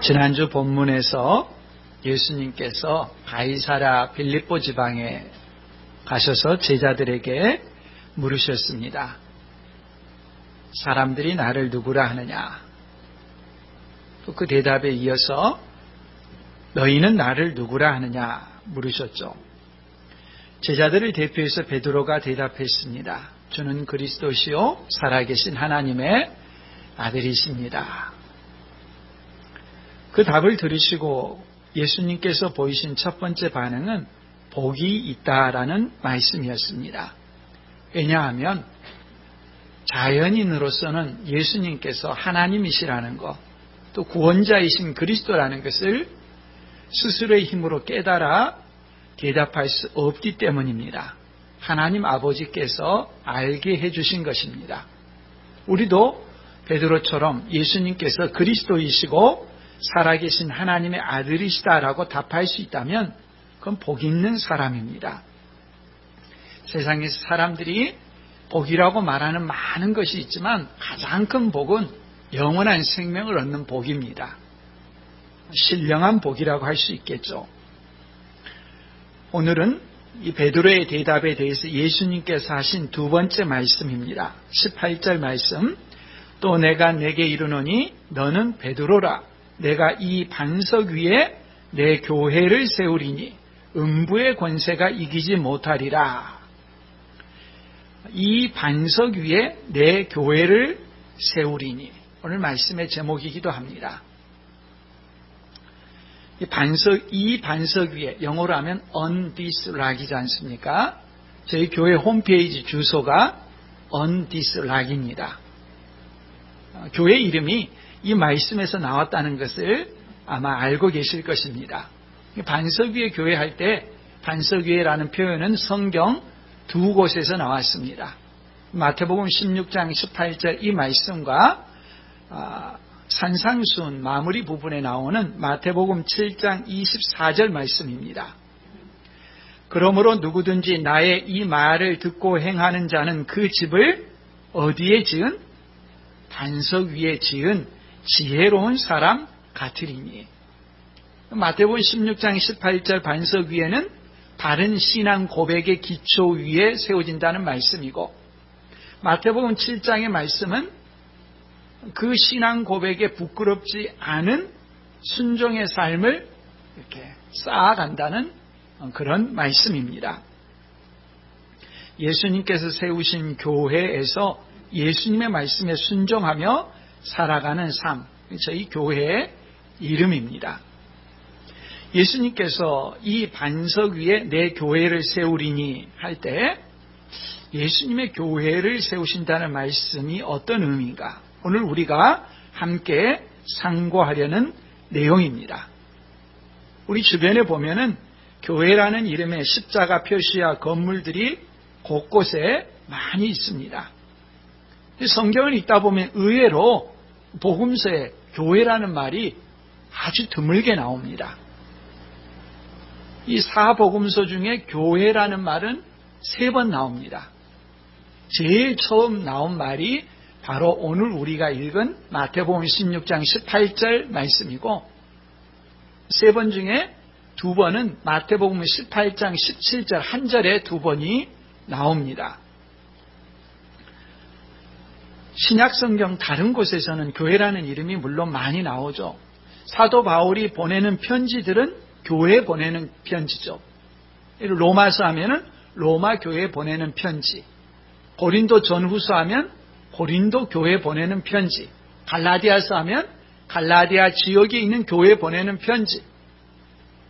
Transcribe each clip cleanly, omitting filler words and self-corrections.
지난주 본문에서 예수님께서 가이사랴 빌립보 지방에 가셔서 제자들에게 물으셨습니다. 사람들이 나를 누구라 하느냐? 또 그 대답에 이어서 너희는 나를 누구라 하느냐 물으셨죠. 제자들을 대표해서 베드로가 대답했습니다. 주는 그리스도시요 살아계신 하나님의 아들이십니다. 그 답을 들으시고 예수님께서 보이신 첫 번째 반응은 복이 있다라는 말씀이었습니다. 왜냐하면 자연인으로서는 예수님께서 하나님이시라는 것, 또 구원자이신 그리스도라는 것을 스스로의 힘으로 깨달아 대답할 수 없기 때문입니다. 하나님 아버지께서 알게 해주신 것입니다. 우리도 베드로처럼 예수님께서 그리스도이시고 살아계신 하나님의 아들이시다라고 답할 수 있다면 그건 복 있는 사람입니다. 세상에서 사람들이 복이라고 말하는 많은 것이 있지만 가장 큰 복은 영원한 생명을 얻는 복입니다. 신령한 복이라고 할 수 있겠죠. 오늘은 이 베드로의 대답에 대해서 예수님께서 하신 두 번째 말씀입니다. 18절 말씀. 또 내가 내게 이르노니 너는 베드로라. 내가 이 반석 위에 내 교회를 세우리니 음부의 권세가 이기지 못하리라. 이 반석 위에 내 교회를 세우리니 오늘 말씀의 제목이기도 합니다. 이 반석 위에 영어로 하면 on this rock이지 않습니까? 저희 교회 홈페이지 주소가 on this rock입니다. 교회 이름이 이 말씀에서 나왔다는 것을 아마 알고 계실 것입니다. 반석 위에 교회 할 때 반석 위에라는 표현은 성경 두 곳에서 나왔습니다. 마태복음 16장 18절 이 말씀과 산상수훈 마무리 부분에 나오는 마태복음 7장 24절 말씀입니다. 그러므로 누구든지 나의 이 말을 듣고 행하는 자는 그 집을 어디에 지은? 반석 위에 지은 지혜로운 사람 같으리니. 마태복음 16장 18절 반석 위에는 바른 신앙 고백의 기초 위에 세워진다는 말씀이고, 마태복음 7장의 말씀은 그 신앙 고백에 부끄럽지 않은 순종의 삶을 이렇게 쌓아간다는 그런 말씀입니다. 예수님께서 세우신 교회에서 예수님의 말씀에 순종하며 살아가는 삶, 저희 교회의 이름입니다. 예수님께서 이 반석 위에 내 교회를 세우리니 할 때 예수님의 교회를 세우신다는 말씀이 어떤 의미인가? 오늘 우리가 함께 상고하려는 내용입니다. 우리 주변에 보면은 교회라는 이름의 십자가 표시와 건물들이 곳곳에 많이 있습니다. 성경을 읽다 보면 의외로 복음서에 교회라는 말이 아주 드물게 나옵니다. 이 사복음서 중에 교회라는 말은 3번 나옵니다. 제일 처음 나온 말이 바로 오늘 우리가 읽은 마태복음 16장 18절 말씀이고, 3번 중에 2번은 마태복음 18장 17절 한 절에 2번이 나옵니다. 신약성경 다른 곳에서는 교회라는 이름이 물론 많이 나오죠. 사도 바울이 보내는 편지들은 교회에 보내는 편지죠. 로마서 하면은 로마 교회에 보내는 편지, 고린도 전후서 하면 고린도 교회에 보내는 편지, 갈라디아서 하면 갈라디아 지역에 있는 교회에 보내는 편지,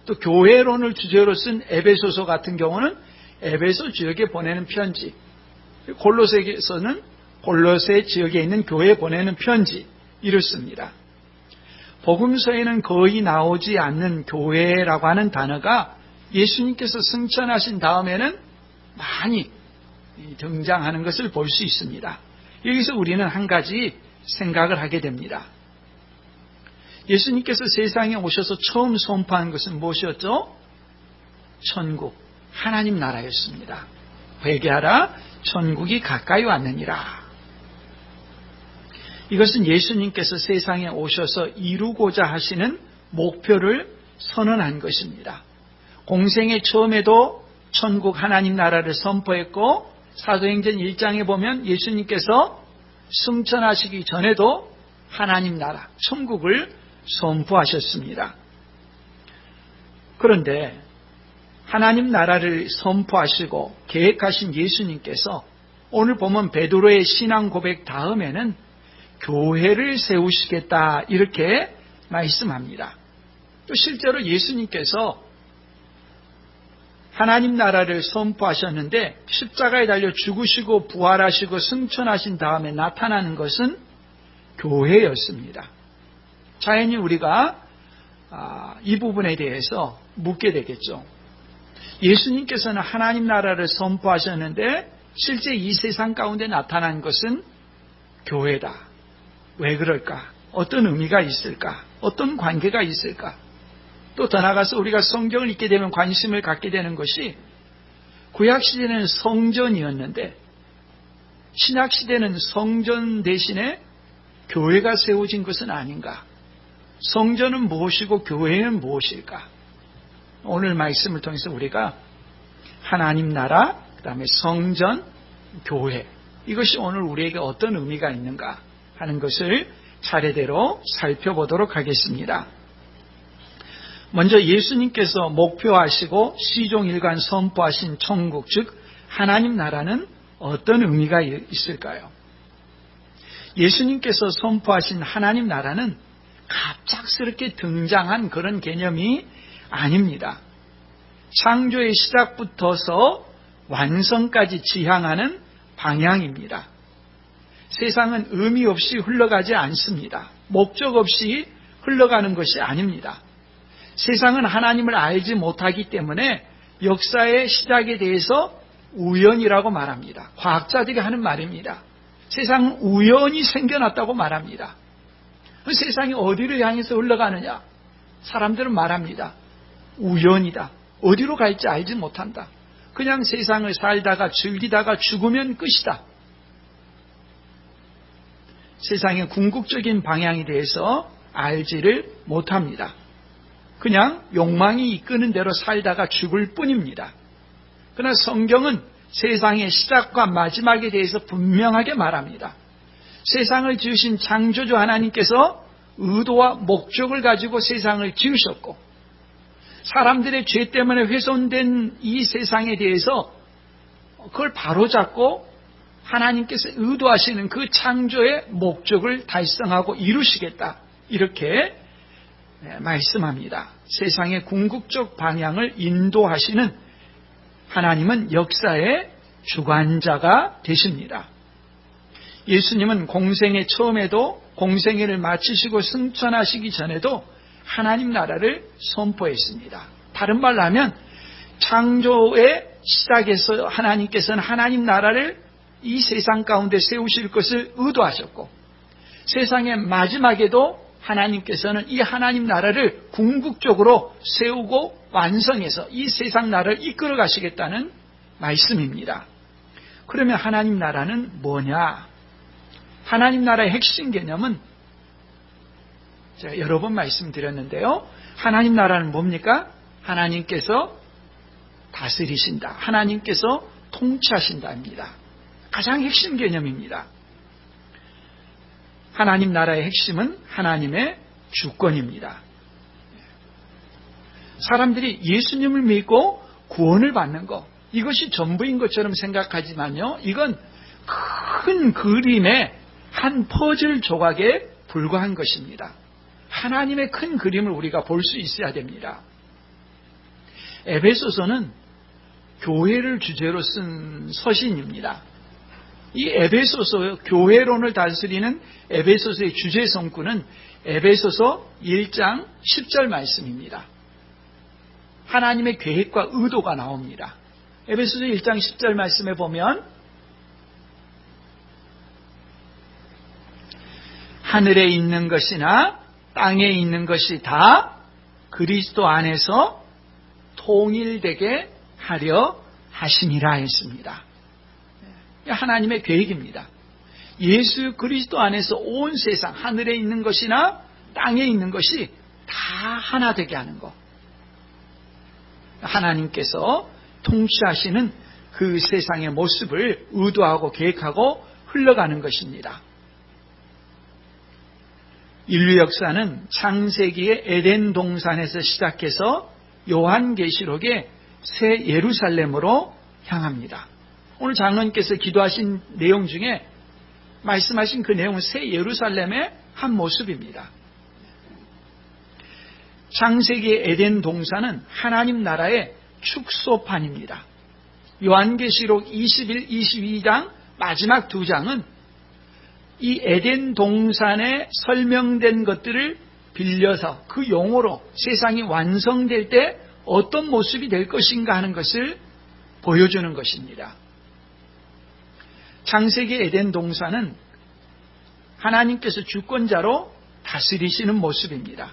또 교회론을 주제로 쓴 에베소서 같은 경우는 에베소 지역에 보내는 편지, 골로새서는 골로새 지역에 있는 교회에 보내는 편지, 이렇습니다. 복음서에는 거의 나오지 않는 교회라고 하는 단어가 예수님께서 승천하신 다음에는 많이 등장하는 것을 볼 수 있습니다. 여기서 우리는 한 가지 생각을 하게 됩니다. 예수님께서 세상에 오셔서 처음 선포한 것은 무엇이었죠? 천국, 하나님 나라였습니다. 회개하라, 천국이 가까이 왔느니라. 이것은 예수님께서 세상에 오셔서 이루고자 하시는 목표를 선언한 것입니다. 공생의 처음에도 천국 하나님 나라를 선포했고 사도행전 1장에 보면 예수님께서 승천하시기 전에도 하나님 나라, 천국을 선포하셨습니다. 그런데 하나님 나라를 선포하시고 계획하신 예수님께서 오늘 보면 베드로의 신앙 고백 다음에는 교회를 세우시겠다 이렇게 말씀합니다. 또 실제로 예수님께서 하나님 나라를 선포하셨는데 십자가에 달려 죽으시고 부활하시고 승천하신 다음에 나타나는 것은 교회였습니다. 자연히 우리가 이 부분에 대해서 묻게 되겠죠. 예수님께서는 하나님 나라를 선포하셨는데 실제 이 세상 가운데 나타난 것은 교회다. 왜 그럴까? 어떤 의미가 있을까? 어떤 관계가 있을까? 또 더 나아가서 우리가 성경을 읽게 되면 관심을 갖게 되는 것이 구약시대는 성전이었는데 신약시대는 성전 대신에 교회가 세워진 것은 아닌가? 성전은 무엇이고 교회는 무엇일까? 오늘 말씀을 통해서 우리가 하나님 나라, 그 다음에 성전, 교회, 이것이 오늘 우리에게 어떤 의미가 있는가 하는 것을 차례대로 살펴보도록 하겠습니다. 먼저 예수님께서 목표하시고 시종일관 선포하신 천국, 즉 하나님 나라는 어떤 의미가 있을까요? 예수님께서 선포하신 하나님 나라는 갑작스럽게 등장한 그런 개념이 아닙니다. 창조의 시작부터서 완성까지 지향하는 방향입니다. 세상은 의미 없이 흘러가지 않습니다. 목적 없이 흘러가는 것이 아닙니다. 세상은 하나님을 알지 못하기 때문에 역사의 시작에 대해서 우연이라고 말합니다. 과학자들이 하는 말입니다. 세상은 우연히 생겨났다고 말합니다. 그 세상이 어디를 향해서 흘러가느냐? 사람들은 말합니다. 우연이다. 어디로 갈지 알지 못한다. 그냥 세상을 살다가 즐기다가 죽으면 끝이다. 세상의 궁극적인 방향에 대해서 알지를 못합니다. 그냥 욕망이 이끄는 대로 살다가 죽을 뿐입니다. 그러나 성경은 세상의 시작과 마지막에 대해서 분명하게 말합니다. 세상을 지으신 창조주 하나님께서 의도와 목적을 가지고 세상을 지으셨고 사람들의 죄 때문에 훼손된 이 세상에 대해서 그걸 바로잡고 하나님께서 의도하시는 그 창조의 목적을 달성하고 이루시겠다. 이렇게 말씀합니다. 세상의 궁극적 방향을 인도하시는 하나님은 역사의 주관자가 되십니다. 예수님은 공생의 처음에도 공생애를 마치시고 승천하시기 전에도 하나님 나라를 선포했습니다. 다른 말로 하면 창조의 시작에서 하나님께서는 하나님 나라를 이 세상 가운데 세우실 것을 의도하셨고 세상의 마지막에도 하나님께서는 이 하나님 나라를 궁극적으로 세우고 완성해서 이 세상 나라를 이끌어 가시겠다는 말씀입니다. 그러면 하나님 나라는 뭐냐? 하나님 나라의 핵심 개념은 제가 여러 번 말씀드렸는데요. 하나님 나라는 뭡니까? 하나님께서 다스리신다. 하나님께서 통치하신다입니다. 가장 핵심 개념입니다. 하나님 나라의 핵심은 하나님의 주권입니다. 사람들이 예수님을 믿고 구원을 받는 것, 이것이 전부인 것처럼 생각하지만요. 이건 큰 그림의 한 퍼즐 조각에 불과한 것입니다. 하나님의 큰 그림을 우리가 볼 수 있어야 됩니다. 에베소서는 교회를 주제로 쓴 서신입니다. 이 에베소서, 교회론을 다스리는 에베소서의 주제 성구는 에베소서 1장 10절 말씀입니다. 하나님의 계획과 의도가 나옵니다. 에베소서 1장 10절 말씀에 보면 하늘에 있는 것이나 땅에 있는 것이 다 그리스도 안에서 통일되게 하려 하심이라 했습니다. 하나님의 계획입니다. 예수 그리스도 안에서 온 세상, 하늘에 있는 것이나 땅에 있는 것이 다 하나 되게 하는 것. 하나님께서 통치하시는 그 세상의 모습을 의도하고 계획하고 흘러가는 것입니다. 인류 역사는 창세기의 에덴 동산에서 시작해서 요한계시록의 새 예루살렘으로 향합니다. 오늘 장로님께서 기도하신 내용 중에 말씀하신 그 내용은 새 예루살렘의 한 모습입니다. 창세기의 에덴 동산은 하나님 나라의 축소판입니다. 요한계시록 21, 22장 마지막 두 장은 이 에덴 동산에 설명된 것들을 빌려서 그 용어로 세상이 완성될 때 어떤 모습이 될 것인가 하는 것을 보여주는 것입니다. 창세기 에덴 동산은 하나님께서 주권자로 다스리시는 모습입니다.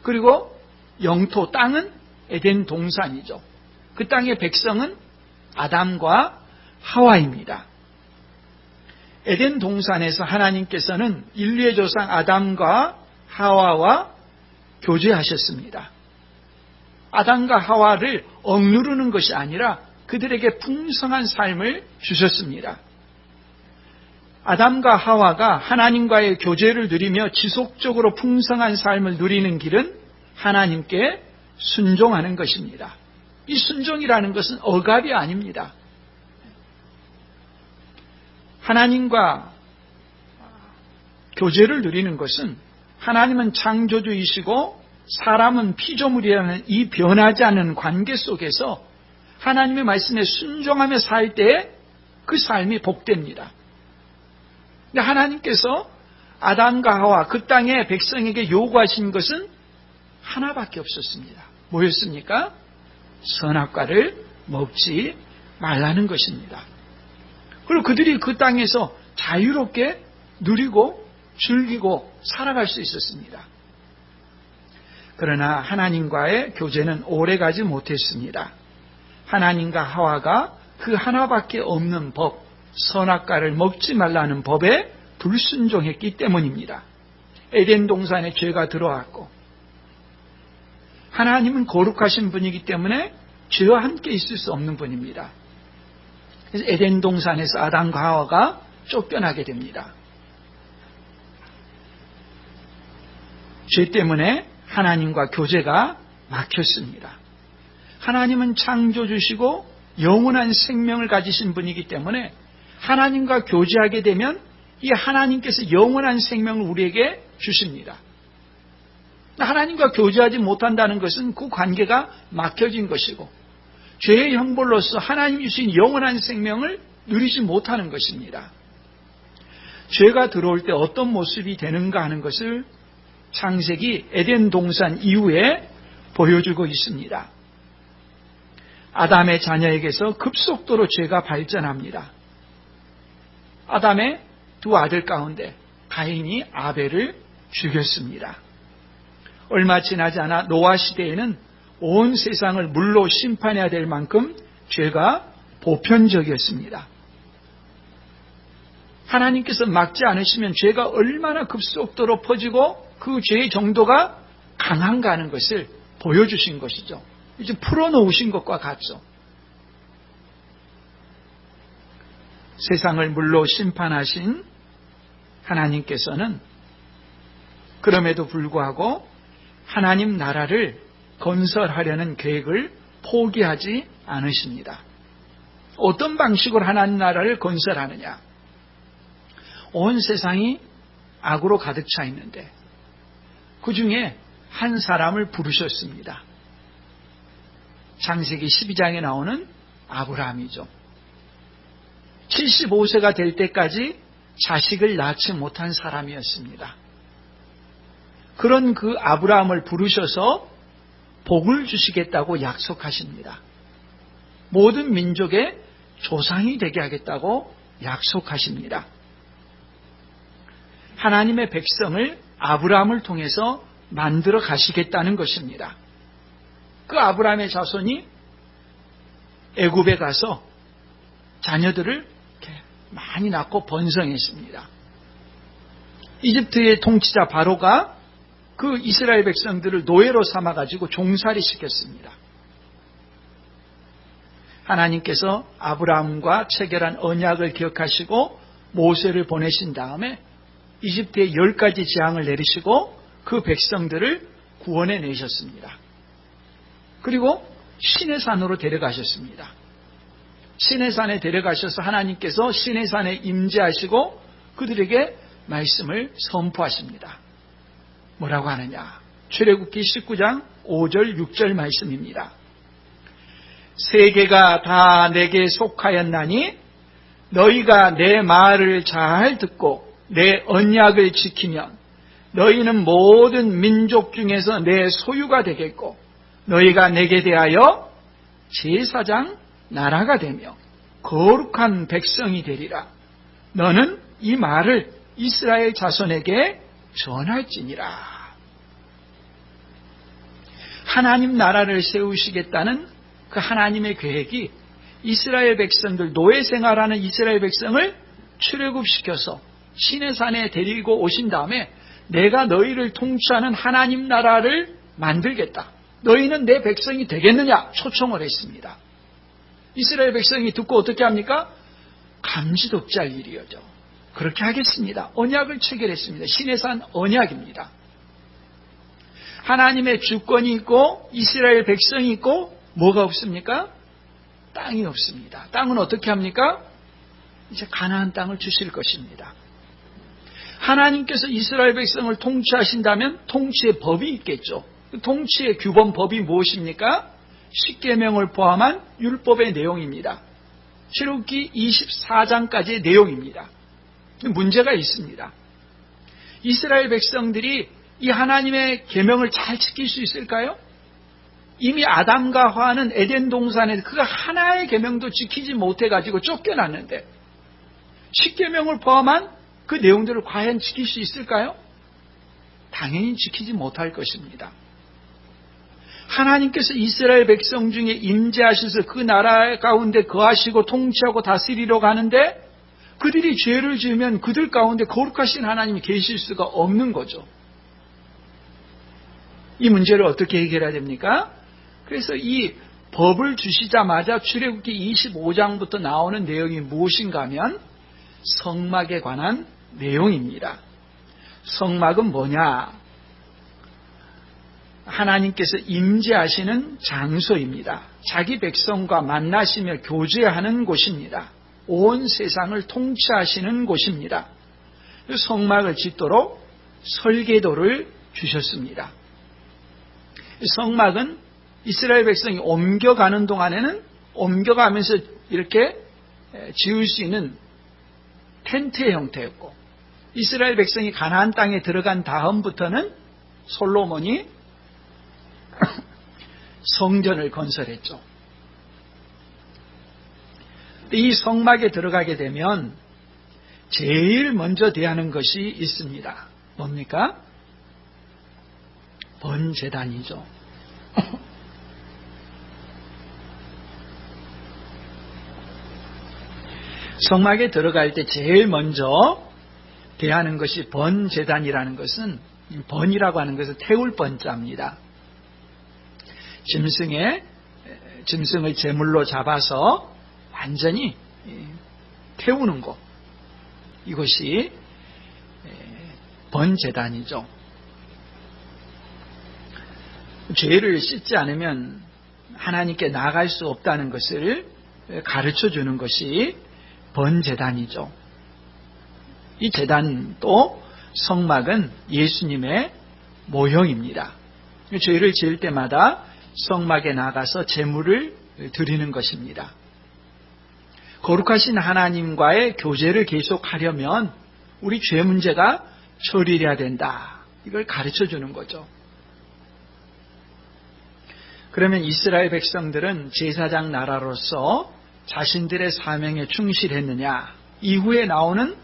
그리고 영토 땅은 에덴 동산이죠. 그 땅의 백성은 아담과 하와입니다. 에덴 동산에서 하나님께서는 인류의 조상 아담과 하와와 교제하셨습니다. 아담과 하와를 억누르는 것이 아니라 그들에게 풍성한 삶을 주셨습니다. 아담과 하와가 하나님과의 교제를 누리며 지속적으로 풍성한 삶을 누리는 길은 하나님께 순종하는 것입니다. 이 순종이라는 것은 억압이 아닙니다. 하나님과 교제를 누리는 것은 하나님은 창조주이시고 사람은 피조물이라는 이 변하지 않는 관계 속에서 하나님의 말씀에 순종하며 살 때에 그 삶이 복됩니다. 근데 하나님께서 아담과 하와 그 땅의 백성에게 요구하신 것은 하나밖에 없었습니다. 뭐였습니까? 선악과를 먹지 말라는 것입니다. 그리고 그들이 그 땅에서 자유롭게 누리고 즐기고 살아갈 수 있었습니다. 그러나 하나님과의 교제는 오래가지 못했습니다. 하나님과 하와가 그 하나밖에 없는 법, 선악과를 먹지 말라는 법에 불순종했기 때문입니다. 에덴 동산에 죄가 들어왔고 하나님은 거룩하신 분이기 때문에 죄와 함께 있을 수 없는 분입니다. 그래서 에덴 동산에서 아담과 하와가 쫓겨나게 됩니다. 죄 때문에 하나님과 교제가 막혔습니다. 하나님은 창조주시고 영원한 생명을 가지신 분이기 때문에 하나님과 교제하게 되면 이 하나님께서 영원한 생명을 우리에게 주십니다. 하나님과 교제하지 못한다는 것은 그 관계가 막혀진 것이고 죄의 형벌로서 하나님이 주신 영원한 생명을 누리지 못하는 것입니다. 죄가 들어올 때 어떤 모습이 되는가 하는 것을 창세기 에덴 동산 이후에 보여주고 있습니다. 아담의 자녀에게서 급속도로 죄가 발전합니다. 아담의 두 아들 가운데 가인이 아벨을 죽였습니다. 얼마 지나지 않아 노아 시대에는 온 세상을 물로 심판해야 될 만큼 죄가 보편적이었습니다. 하나님께서 막지 않으시면 죄가 얼마나 급속도로 퍼지고 그 죄의 정도가 강한가 하는 것을 보여주신 것이죠. 이제 풀어놓으신 것과 같죠. 세상을 물로 심판하신 하나님께서는 그럼에도 불구하고 하나님 나라를 건설하려는 계획을 포기하지 않으십니다. 어떤 방식으로 하나님 나라를 건설하느냐? 온 세상이 악으로 가득 차 있는데 그 중에 한 사람을 부르셨습니다. 창세기 12장에 나오는 아브라함이죠. 75세가 될 때까지 자식을 낳지 못한 사람이었습니다. 그런 그 아브라함을 부르셔서 복을 주시겠다고 약속하십니다. 모든 민족의 조상이 되게 하겠다고 약속하십니다. 하나님의 백성을 아브라함을 통해서 만들어 가시겠다는 것입니다. 그 아브라함의 자손이 애굽에 가서 자녀들을 이렇게 많이 낳고 번성했습니다. 이집트의 통치자 바로가 그 이스라엘 백성들을 노예로 삼아가지고 종살이 시켰습니다. 하나님께서 아브라함과 체결한 언약을 기억하시고 모세를 보내신 다음에 이집트에 10가지 재앙을 내리시고 그 백성들을 구원해 내셨습니다. 그리고 시내산으로 데려가셨습니다. 시내산에 데려가셔서 하나님께서 시내산에 임재하시고 그들에게 말씀을 선포하십니다. 뭐라고 하느냐? 출애굽기 19장 5절 6절 말씀입니다. 세계가 다 내게 속하였나니 너희가 내 말을 잘 듣고 내 언약을 지키면 너희는 모든 민족 중에서 내 소유가 되겠고 너희가 내게 대하여 제사장 나라가 되며 거룩한 백성이 되리라. 너는 이 말을 이스라엘 자손에게 전할지니라. 하나님 나라를 세우시겠다는 그 하나님의 계획이 이스라엘 백성들, 노예 생활하는 이스라엘 백성을 출애굽시켜서 시내산에 데리고 오신 다음에 내가 너희를 통치하는 하나님 나라를 만들겠다. 너희는 내 백성이 되겠느냐? 초청을 했습니다. 이스라엘 백성이 듣고 어떻게 합니까? 감지독자할 일이죠. 그렇게 하겠습니다. 언약을 체결했습니다. 시내산 언약입니다. 하나님의 주권이 있고 이스라엘 백성이 있고 뭐가 없습니까? 땅이 없습니다. 땅은 어떻게 합니까? 이제 가나안 땅을 주실 것입니다. 하나님께서 이스라엘 백성을 통치하신다면 통치의 법이 있겠죠. 통치의 규범 법이 무엇입니까? 십계명을 포함한 율법의 내용입니다. 출애굽기 24장까지의 내용입니다. 문제가 있습니다. 이스라엘 백성들이 이 하나님의 계명을 잘 지킬 수 있을까요? 이미 아담과 하와는 에덴 동산에서 그 하나의 계명도 지키지 못해가지고 쫓겨났는데 십계명을 포함한 그 내용들을 과연 지킬 수 있을까요? 당연히 지키지 못할 것입니다. 하나님께서 이스라엘 백성 중에 임재하셔서 그 나라 가운데 거하시고 통치하고 다스리러 가는데 그들이 죄를 지으면 그들 가운데 거룩하신 하나님이 계실 수가 없는 거죠. 이 문제를 어떻게 해결해야 됩니까? 그래서 이 법을 주시자마자 출애굽기 25장부터 나오는 내용이 무엇인가 하면 성막에 관한 내용입니다. 성막은 뭐냐? 하나님께서 임재하시는 장소입니다. 자기 백성과 만나시며 교제하는 곳입니다. 온 세상을 통치하시는 곳입니다. 성막을 짓도록 설계도를 주셨습니다. 성막은 이스라엘 백성이 옮겨가는 동안에는 옮겨가면서 이렇게 지을 수 있는 텐트의 형태였고 이스라엘 백성이 가나안 땅에 들어간 다음부터는 솔로몬이 성전을 건설했죠. 이 성막에 들어가게 되면 제일 먼저 대하는 것이 있습니다. 뭡니까? 번제단이죠. 성막에 들어갈 때 제일 먼저 대하는 것이 번제단이라는 것은 번이라고 하는 것은 태울 번자입니다. 짐승을 제물로 잡아서 완전히 태우는 것. 이것이 번제단이죠. 죄를 씻지 않으면 하나님께 나아갈 수 없다는 것을 가르쳐 주는 것이 번제단이죠. 이 제단도 성막은 예수님의 모형입니다. 죄를 지을 때마다 성막에 나가서 제물을 드리는 것입니다. 거룩하신 하나님과의 교제를 계속하려면 우리 죄 문제가 처리해야 된다. 이걸 가르쳐 주는 거죠. 그러면 이스라엘 백성들은 제사장 나라로서 자신들의 사명에 충실했느냐? 이후에 나오는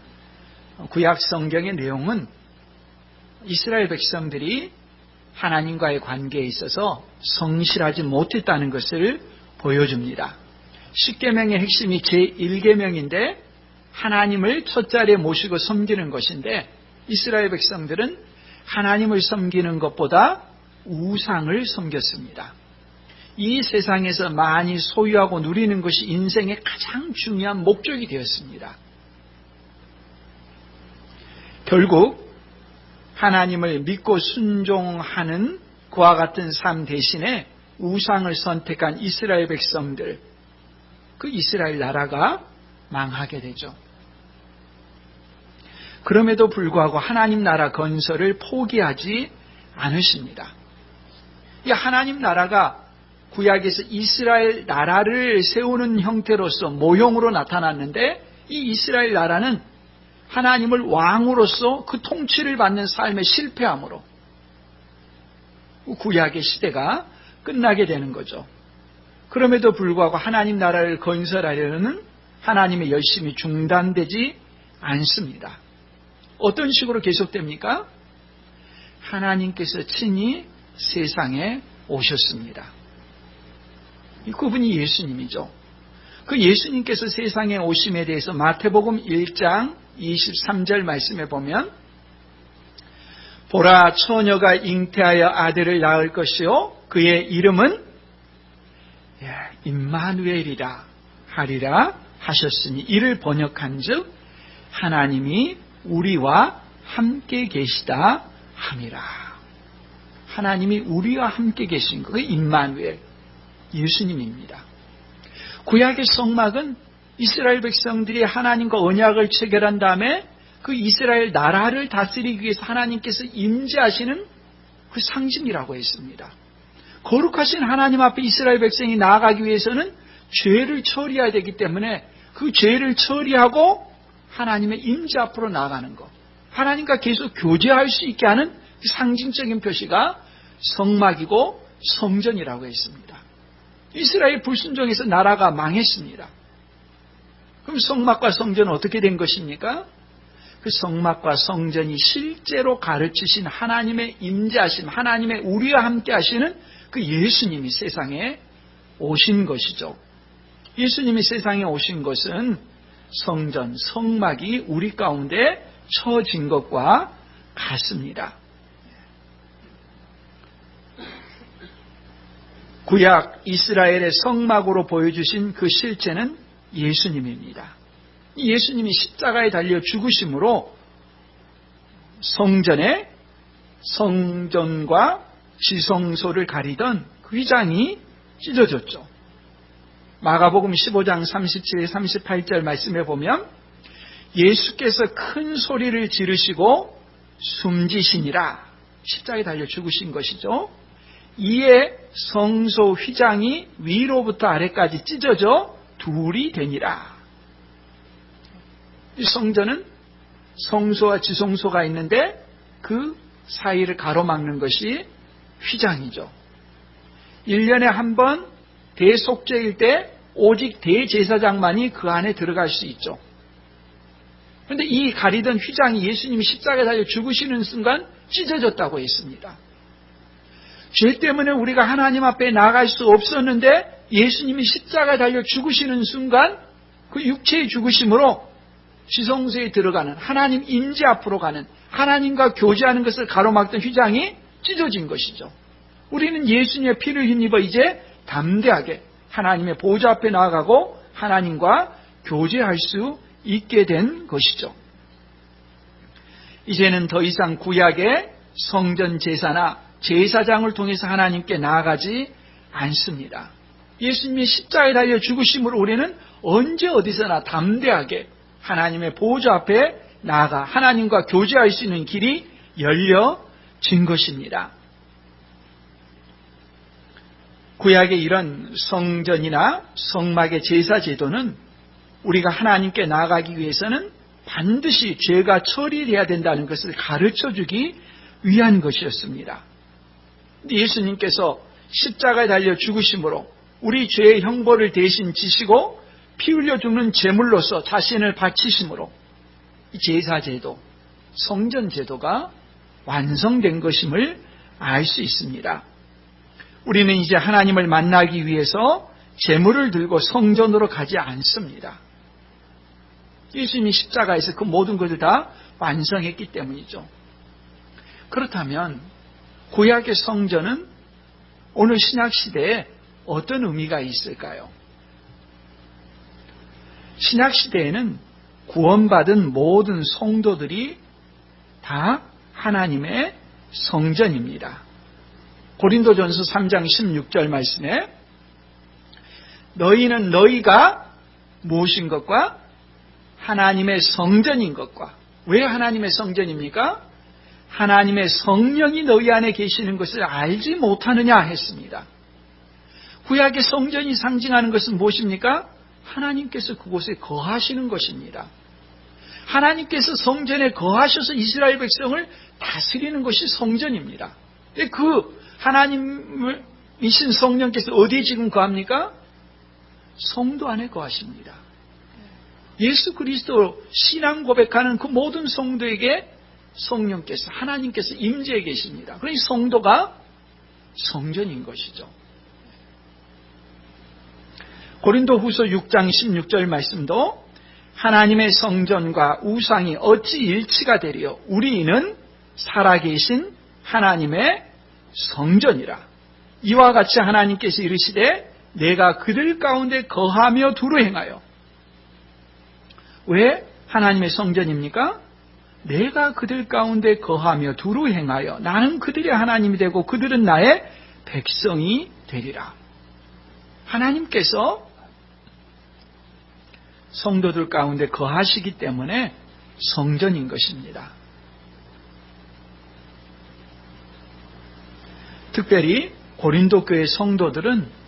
구약 성경의 내용은 이스라엘 백성들이 하나님과의 관계에 있어서 성실하지 못했다는 것을 보여줍니다. 십계명의 핵심이 제1계명인데 하나님을 첫자리에 모시고 섬기는 것인데 이스라엘 백성들은 하나님을 섬기는 것보다 우상을 섬겼습니다. 이 세상에서 많이 소유하고 누리는 것이 인생의 가장 중요한 목적이 되었습니다. 결국 하나님을 믿고 순종하는 그와 같은 삶 대신에 우상을 선택한 이스라엘 백성들, 그 이스라엘 나라가 망하게 되죠. 그럼에도 불구하고 하나님 나라 건설을 포기하지 않으십니다. 이 하나님 나라가 구약에서 이스라엘 나라를 세우는 형태로서 모형으로 나타났는데, 이 이스라엘 나라는 하나님을 왕으로서 그 통치를 받는 삶에 실패함으로 구약의 시대가 끝나게 되는 거죠. 그럼에도 불구하고 하나님 나라를 건설하려는 하나님의 열심이 중단되지 않습니다. 어떤 식으로 계속됩니까? 하나님께서 친히 세상에 오셨습니다. 그분이 예수님이죠. 그 예수님께서 세상에 오심에 대해서 마태복음 1장 23절 말씀에 보면, 보라, 처녀가 잉태하여 아들을 낳을 것이요 그의 이름은 임마누엘이라 하리라 하셨으니, 이를 번역한즉 하나님이 우리와 함께 계시다 함이라. 하나님이 우리와 함께 계신 그 임마누엘, 예수님입니다. 구약의 성막은 이스라엘 백성들이 하나님과 언약을 체결한 다음에 그 이스라엘 나라를 다스리기 위해서 하나님께서 임재하시는 그 상징이라고 했습니다. 거룩하신 하나님 앞에 이스라엘 백성이 나아가기 위해서는 죄를 처리해야 되기 때문에 그 죄를 처리하고 하나님의 임재 앞으로 나아가는 것, 하나님과 계속 교제할 수 있게 하는 그 상징적인 표시가 성막이고 성전이라고 했습니다. 이스라엘 불순종에서 나라가 망했습니다. 그럼 성막과 성전은 어떻게 된 것입니까? 그 성막과 성전이 실제로 가르치신 하나님의 임재하심, 하나님의 우리와 함께 하시는 그 예수님이 세상에 오신 것이죠. 예수님이 세상에 오신 것은 성전, 성막이 우리 가운데 처진 것과 같습니다. 구약 이스라엘의 성막으로 보여주신 그 실제는 예수님입니다. 예수님이 십자가에 달려 죽으심으로 성전과 지성소를 가리던 그 휘장이 찢어졌죠. 마가복음 15장 37, 38절 말씀에 보면, 예수께서 큰 소리를 지르시고 숨지시니라, 십자가에 달려 죽으신 것이죠. 이에 성소 휘장이 위로부터 아래까지 찢어져 둘이 되니라. 이 성전은 성소와 지성소가 있는데 그 사이를 가로막는 것이 휘장이죠. 1년에 한 번 대속죄일 때 오직 대제사장만이 그 안에 들어갈 수 있죠. 그런데 이 가리던 휘장이 예수님이 십자가에 달려 죽으시는 순간 찢어졌다고 했습니다. 죄 때문에 우리가 하나님 앞에 나갈 수 없었는데 예수님이 십자가에 달려 죽으시는 순간 그 육체의 죽으심으로 지성소에 들어가는, 하나님 임재 앞으로 가는, 하나님과 교제하는 것을 가로막던 휘장이 찢어진 것이죠. 우리는 예수님의 피를 힘입어 이제 담대하게 하나님의 보좌 앞에 나아가고 하나님과 교제할 수 있게 된 것이죠. 이제는 더 이상 구약의 성전 제사나 제사장을 통해서 하나님께 나아가지 않습니다. 예수님이 십자가에 달려 죽으심으로 우리는 언제 어디서나 담대하게 하나님의 보좌 앞에 나아가 하나님과 교제할 수 있는 길이 열려진 것입니다. 구약의 이런 성전이나 성막의 제사 제도는 우리가 하나님께 나아가기 위해서는 반드시 죄가 처리해야 된다는 것을 가르쳐주기 위한 것이었습니다. 예수님께서 십자가에 달려 죽으심으로 우리 죄의 형벌을 대신 지시고 피 흘려 죽는 제물로서 자신을 바치심으로 이 제사제도, 성전제도가 완성된 것임을 알 수 있습니다. 우리는 이제 하나님을 만나기 위해서 제물을 들고 성전으로 가지 않습니다. 예수님이 십자가에서 그 모든 것을 다 완성했기 때문이죠. 그렇다면 구약의 성전은 오늘 신약시대에 어떤 의미가 있을까요? 신약시대에는 구원받은 모든 성도들이 다 하나님의 성전입니다. 고린도전서 3장 16절 말씀에 너희는 너희가 무엇인 것과 하나님의 성전인 것과, 왜 하나님의 성전입니까? 하나님의 성령이 너희 안에 계시는 것을 알지 못하느냐 했습니다. 구약의 성전이 상징하는 것은 무엇입니까? 하나님께서 그곳에 거하시는 것입니다. 하나님께서 성전에 거하셔서 이스라엘 백성을 다스리는 것이 성전입니다. 그 하나님이신 성령께서 어디에 지금 거합니까? 성도 안에 거하십니다. 예수 그리스도 신앙 고백하는 그 모든 성도에게 성령께서, 하나님께서 임재해 계십니다. 그러니 성도가 성전인 것이죠. 고린도후서 6장 16절 말씀도 하나님의 성전과 우상이 어찌 일치가 되리요? 우리는 살아계신 하나님의 성전이라. 이와 같이 하나님께서 이르시되 내가 그들 가운데 거하며 두루 행하여. 왜 하나님의 성전입니까? 내가 그들 가운데 거하며 두루 행하여 나는 그들의 하나님이 되고 그들은 나의 백성이 되리라. 하나님께서 성도들 가운데 거하시기 때문에 성전인 것입니다. 특별히 고린도 교회 성도들은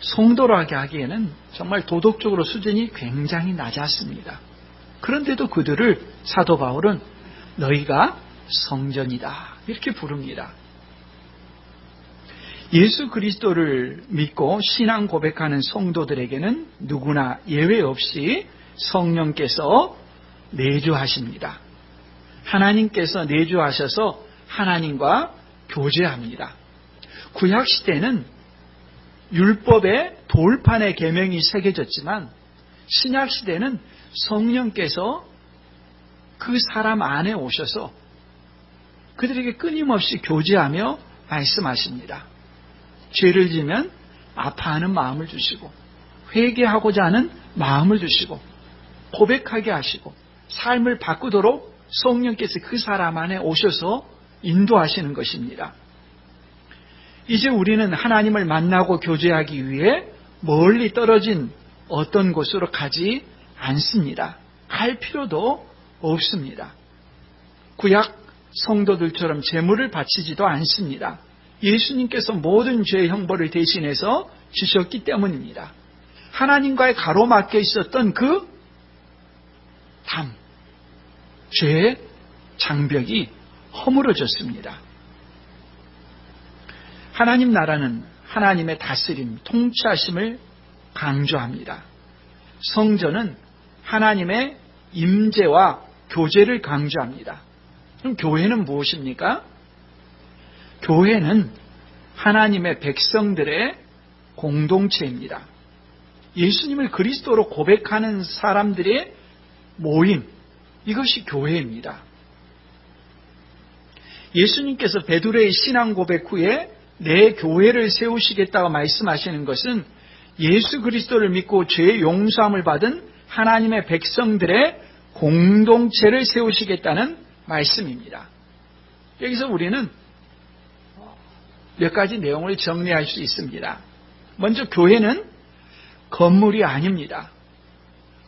성도라고 하기에는 정말 도덕적으로 수준이 굉장히 낮았습니다. 그런데도 그들을 사도 바울은 너희가 성전이다 이렇게 부릅니다. 예수 그리스도를 믿고 신앙 고백하는 성도들에게는 누구나 예외 없이 성령께서 내주하십니다. 하나님께서 내주하셔서 하나님과 교제합니다. 구약시대는 율법의 돌판에 계명이 새겨졌지만 신약시대는 성령께서 그 사람 안에 오셔서 그들에게 끊임없이 교제하며 말씀하십니다. 죄를 지면 아파하는 마음을 주시고 회개하고자 하는 마음을 주시고 고백하게 하시고 삶을 바꾸도록 성령께서 그 사람 안에 오셔서 인도하시는 것입니다. 이제 우리는 하나님을 만나고 교제하기 위해 멀리 떨어진 어떤 곳으로 가지 않습니다. 갈 필요도 없습니다. 구약 성도들처럼 제물을 바치지도 않습니다. 예수님께서 모든 죄의 형벌을 대신해서 주셨기 때문입니다. 하나님과의 가로막혀 있었던 그 죄의 장벽이 허물어졌습니다. 하나님 나라는 하나님의 다스림, 통치하심을 강조합니다. 성전은 하나님의 임재와 교제를 강조합니다. 그럼 교회는 무엇입니까? 교회는 하나님의 백성들의 공동체입니다. 예수님을 그리스도로 고백하는 사람들의 모임, 이것이 교회입니다. 예수님께서 베드로의 신앙 고백 후에 내 교회를 세우시겠다고 말씀하시는 것은 예수 그리스도를 믿고 죄의 용서함을 받은 하나님의 백성들의 공동체를 세우시겠다는 말씀입니다. 여기서 우리는 몇 가지 내용을 정리할 수 있습니다. 먼저 교회는 건물이 아닙니다.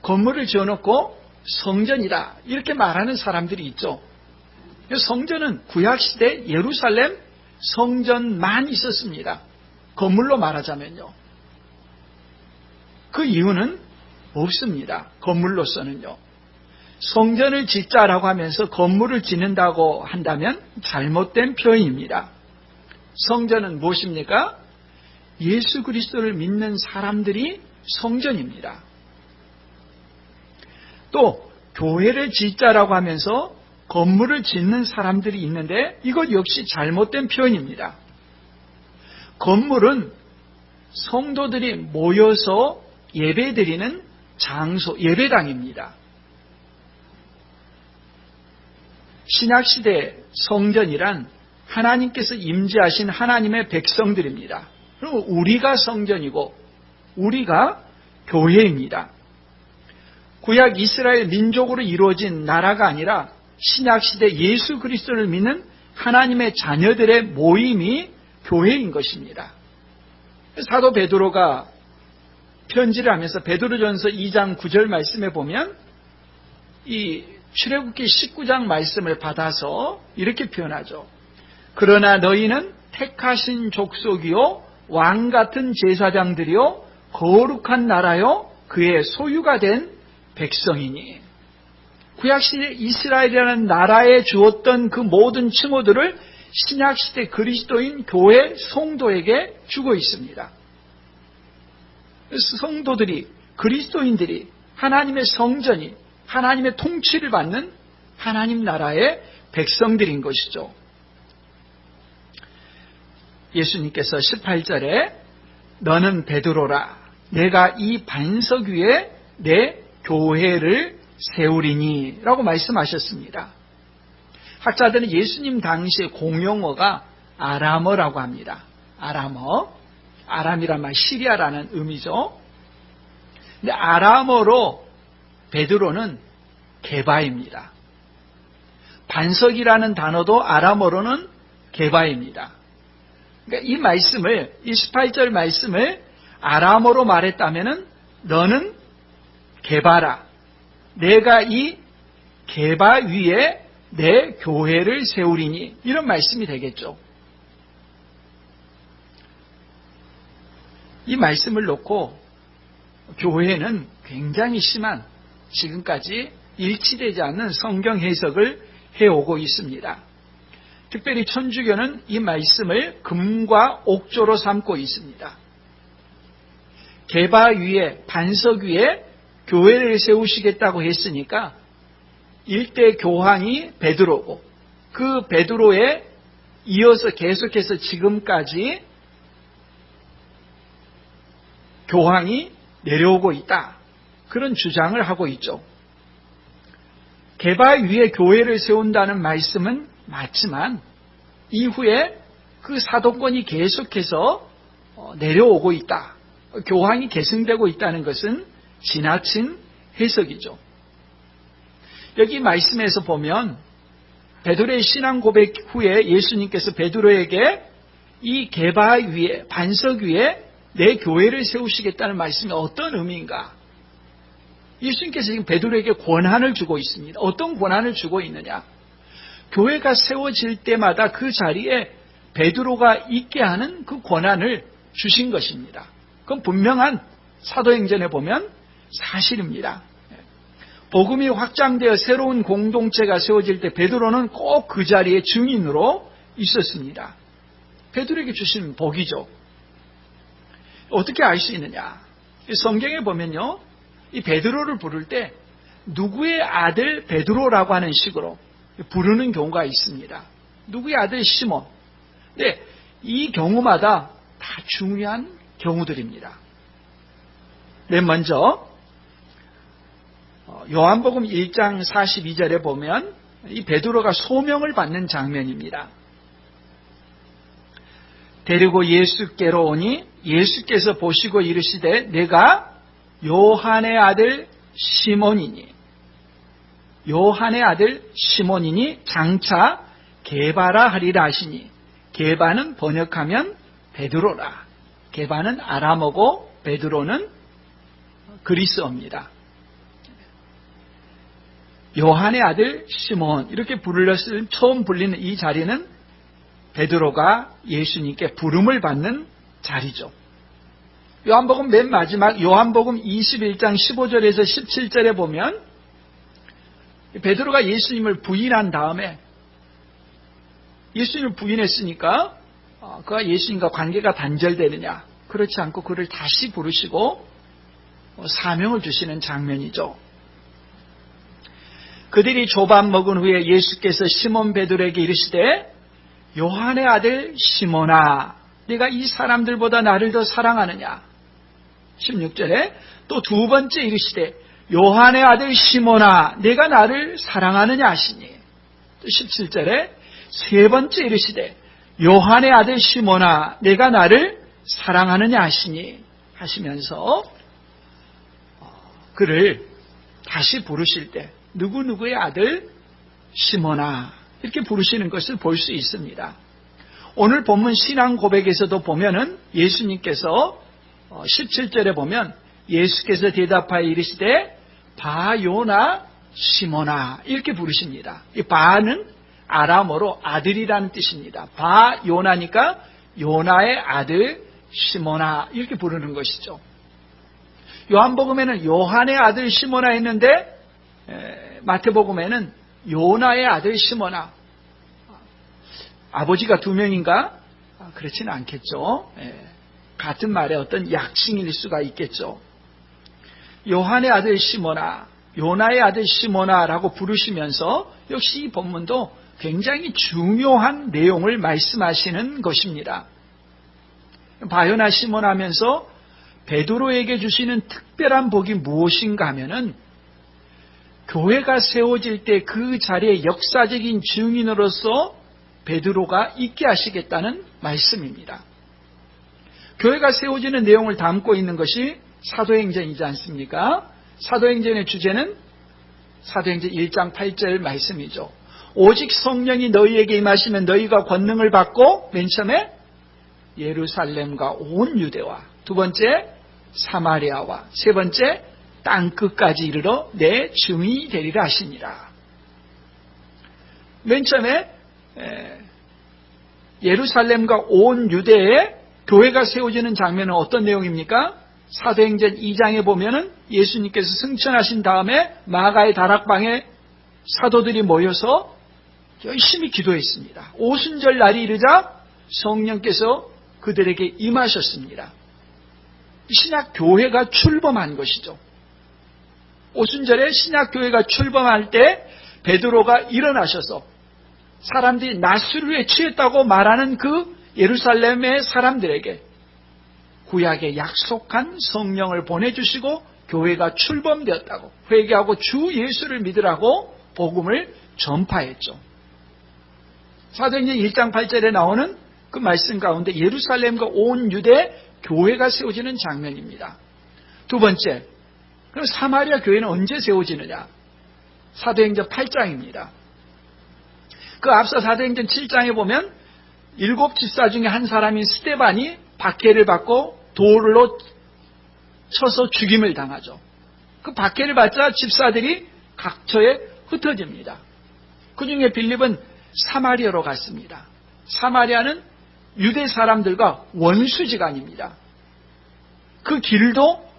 건물을 지어놓고 성전이다 이렇게 말하는 사람들이 있죠. 성전은 구약시대 예루살렘 성전만 있었습니다. 건물로 말하자면요. 그 이유는 없습니다. 건물로서는요. 성전을 짓자라고 하면서 건물을 짓는다고 한다면 잘못된 표현입니다. 성전은 무엇입니까? 예수 그리스도를 믿는 사람들이 성전입니다. 또 교회를 짓자라고 하면서 건물을 짓는 사람들이 있는데 이것 역시 잘못된 표현입니다. 건물은 성도들이 모여서 예배드리는 장소, 예배당입니다. 신약시대 성전이란 하나님께서 임재하신 하나님의 백성들입니다. 그럼 우리가 성전이고 우리가 교회입니다. 구약 이스라엘 민족으로 이루어진 나라가 아니라 신약시대 예수 그리스도를 믿는 하나님의 자녀들의 모임이 교회인 것입니다. 사도 베드로가 편지를 하면서 베드로전서 2장 9절 말씀에 보면 이 출애굽기 19장 말씀을 받아서 이렇게 표현하죠. 그러나 너희는 택하신 족속이요 왕 같은 제사장들이요 거룩한 나라요 그의 소유가 된 백성이니. 구약시대 이스라엘이라는 나라에 주었던 그 모든 칭호들을 신약시대 그리스도인 교회 성도에게 주고 있습니다. 성도들이, 그리스도인들이 하나님의 성전이 하나님의 통치를 받는 하나님 나라의 백성들인 것이죠. 예수님께서 18절에 너는 베드로라 내가 이 반석 위에 내 교회를 세우리니 라고 말씀하셨습니다. 학자들은 예수님 당시의 공용어가 아람어라고 합니다. 아람어, 아람이란 말 시리아라는 의미죠. 근데 아람어로 베드로는 게바입니다. 반석이라는 단어도 아람어로는 게바입니다. 그러니까 이 말씀을, 이 18절 말씀을 아람어로 말했다면은 너는 게바라. 내가 이 게바 위에 내 교회를 세우리니. 이런 말씀이 되겠죠. 이 말씀을 놓고 교회는 굉장히 심한 지금까지 일치되지 않는 성경 해석을 해오고 있습니다. 특별히 천주교는 이 말씀을 금과 옥조로 삼고 있습니다. 게바 위에, 반석 위에 교회를 세우시겠다고 했으니까 일대 교황이 베드로고 그 베드로에 이어서 계속해서 지금까지 교황이 내려오고 있다. 그런 주장을 하고 있죠. 게바 위에 교회를 세운다는 말씀은 맞지만 이후에 그 사도권이 계속해서 내려오고 있다. 교황이 계승되고 있다는 것은 지나친 해석이죠. 여기 말씀에서 보면 베드로의 신앙 고백 후에 예수님께서 베드로에게 이 게바 위에, 반석 위에 내 교회를 세우시겠다는 말씀이 어떤 의미인가? 예수님께서 지금 베드로에게 권한을 주고 있습니다. 어떤 권한을 주고 있느냐? 교회가 세워질 때마다 그 자리에 베드로가 있게 하는 그 권한을 주신 것입니다. 그건 분명한 사도행전에 보면 사실입니다. 복음이 확장되어 새로운 공동체가 세워질 때 베드로는 꼭 그 자리에 증인으로 있었습니다. 베드로에게 주신 복이죠. 어떻게 알 수 있느냐? 성경에 보면요, 이 베드로를 부를 때 누구의 아들 베드로라고 하는 식으로 부르는 경우가 있습니다. 누구의 아들 시몬. 근데 이 경우마다 다 중요한 경우들입니다. 맨 먼저 요한복음 1장 42절에 보면 이 베드로가 소명을 받는 장면입니다. 데리고 예수께로 오니 예수께서 보시고 이르시되 내가 요한의 아들 시몬이니 장차 게바라 하리라 하시니 게바는 번역하면 베드로라. 게바는 아람어고 베드로는 그리스어입니다. 요한의 아들 시몬 이렇게 불렸을 처음 불리는 이 자리는 베드로가 예수님께 부름을 받는 자리죠. 요한복음 맨 마지막 요한복음 21장 15절에서 17절에 보면 베드로가 예수님을 부인한 다음에 예수님을 부인했으니까 그가 예수님과 관계가 단절되느냐? 그렇지 않고 그를 다시 부르시고 사명을 주시는 장면이죠. 그들이 조밥 먹은 후에 예수께서 시몬 베드로에게 이르시되 요한의 아들 시몬아 네가 이 사람들보다 나를 더 사랑하느냐? 16절에 또 두 번째 이르시되 요한의 아들 시몬아 네가 나를 사랑하느냐 하시니 17절에 세 번째 이르시되 요한의 아들 시몬아 내가 나를 사랑하느냐 하시니 하시면서 그를 다시 부르실 때 누구누구의 아들 시몬아 이렇게 부르시는 것을 볼 수 있습니다. 오늘 본문 신앙 고백에서도 보면은 예수님께서 17절에 보면 예수께서 대답하여 이르시되 바요나 시몬아 이렇게 부르십니다. 이 바는 아람어로 아들이라는 뜻입니다. 바요나니까 요나의 아들 시몬아 이렇게 부르는 것이죠. 요한복음에는 요한의 아들 시몬아 했는데 마태복음에는 요나의 아들 시몬아. 아버지가 두 명인가? 그렇지는 않겠죠. 같은 말의 어떤 약칭일 수가 있겠죠. 요한의 아들 시몬아, 요나의 아들 시몬아라고 부르시면서 역시 이 본문도 굉장히 중요한 내용을 말씀하시는 것입니다. 바요나 시몬아 하면서 베드로에게 주시는 특별한 복이 무엇인가 하면은 교회가 세워질 때 그 자리에 역사적인 증인으로서 베드로가 있게 하시겠다는 말씀입니다. 교회가 세워지는 내용을 담고 있는 것이 사도행전이지 않습니까? 사도행전의 주제는 사도행전 1장 8절 말씀이죠. 오직 성령이 너희에게 임하시면 너희가 권능을 받고 맨 처음에 예루살렘과 온 유대와 두 번째 사마리아와 세 번째 땅끝까지 이르러 내 증인이 되리라 하시니라. 맨 처음에 예루살렘과 온 유대에 교회가 세워지는 장면은 어떤 내용입니까? 사도행전 2장에 보면은 예수님께서 승천하신 다음에 마가의 다락방에 사도들이 모여서 열심히 기도했습니다. 오순절 날이 이르자 성령께서 그들에게 임하셨습니다. 신약 교회가 출범한 것이죠. 오순절에 신약 교회가 출범할 때 베드로가 일어나셔서 사람들이 낮술에 취했다고 말하는 그 예루살렘의 사람들에게 구약에 약속한 성령을 보내주시고 교회가 출범되었다고 회개하고 주 예수를 믿으라고 복음을 전파했죠. 사도행전 1장 8절에 나오는 그 말씀 가운데 예루살렘과 온 유대 교회가 세워지는 장면입니다. 두 번째, 그럼 사마리아 교회는 언제 세워지느냐? 사도행전 8장입니다. 그 앞서 사도행전 7장에 보면 7 집사 중에 한 사람인 스데반이 박해를 받고 돌로 쳐서 죽임을 당하죠. 그 박해를 받자 집사들이 각처에 흩어집니다. 그 중에 빌립은 사마리아로 갔습니다. 사마리아는 유대 사람들과 원수지간입니다. 그 길도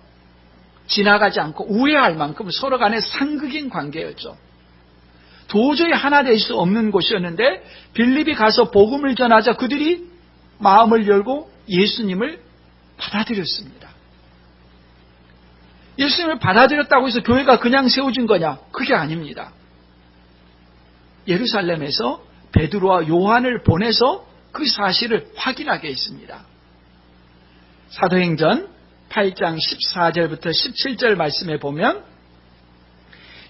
지나가지 않고 우회할 만큼 서로 간에 상극인 관계였죠. 도저히 하나 될 수 없는 곳이었는데 빌립이 가서 복음을 전하자 그들이 마음을 열고 예수님을 받아들였습니다. 예수님을 받아들였다고 해서 교회가 그냥 세워진 거냐? 그게 아닙니다. 예루살렘에서 베드로와 요한을 보내서 그 사실을 확인하게 했습니다. 사도행전 8장 14절부터 17절 말씀에 보면